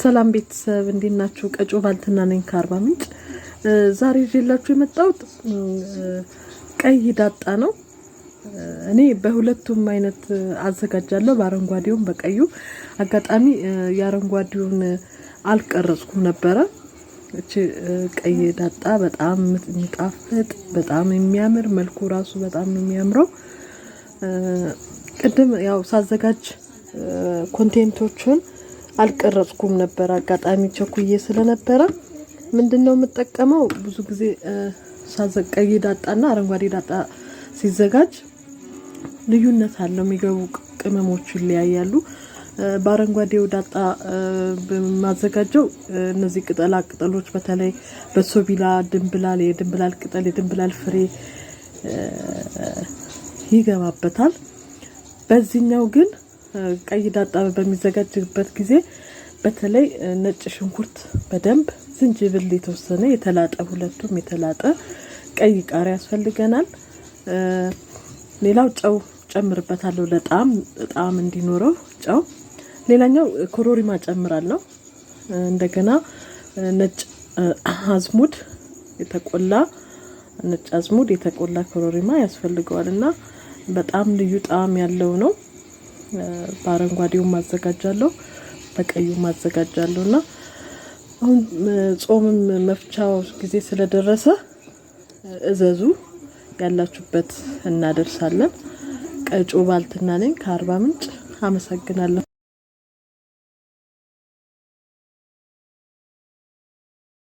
ሰላም ቤተሰብ እንዴት ናችሁ? ቀጮ ባልትና ነኝ ከአርባ ምንጭ። ዛሬ ይዤላችሁ የመጣሁት ቀይ ዳጣ ነው። እኔ በሁለቱም አይነት አዘጋጃለሁ፣ በአረንጓዴውም በቀዩ። አጋጣሚ የአረንጓዴውን አልቀረጽኩም ነበረ። እቺ ቀይ ዳጣ በጣም የሚጣፍጥ በጣም የሚያምር መልኩ ራሱ በጣም ነው የሚያምረው። ቅድም ያው ሳዘጋጅ ኮንቴንቶቹን አልቀረጽኩም ነበር፣ አጋጣሚ ቸኩዬ ስለነበረ ምንድነው የምጠቀመው ብዙ ጊዜ ቀይ ዳጣና አረንጓዴ ዳጣ ሲዘጋጅ ልዩነት አለው፣ የሚገቡ ቅመሞች ይለያያሉ። በአረንጓዴው ዳጣ በማዘጋጀው እነዚህ ቅጠላ ቅጠሎች በተለይ በሶቢላ ድንብላል፣ የድንብላል ቅጠል፣ የድንብላል ፍሬ ይገባበታል። በዚህኛው ግን ቀይ ዳጣ በሚዘጋጅበት ጊዜ በተለይ ነጭ ሽንኩርት በደንብ፣ ዝንጅብል የተወሰነ የተላጠ፣ ሁለቱም የተላጠ፣ ቀይ ቃሪያ ያስፈልገናል። ሌላው ጨው ጨምርበታለሁ ለጣዕም እንዲኖረው ጨው። ሌላኛው ኮሮሪማ ጨምራለሁ። እንደገና ነጭ አዝሙድ የተቆላ ነጭ አዝሙድ የተቆላ ኮሮሪማ ያስፈልገዋልና በጣም ልዩ ጣዕም ያለው ነው። በአረንጓዴው ማዘጋጃለሁ፣ በቀዩ ማዘጋጃለሁና አሁን ጾምም መፍቻው ጊዜ ስለደረሰ እዘዙ፣ ያላችሁበት እናደርሳለን። ቀጮ ባልትና ነኝ ከአርባ ምንጭ። አመሰግናለሁ።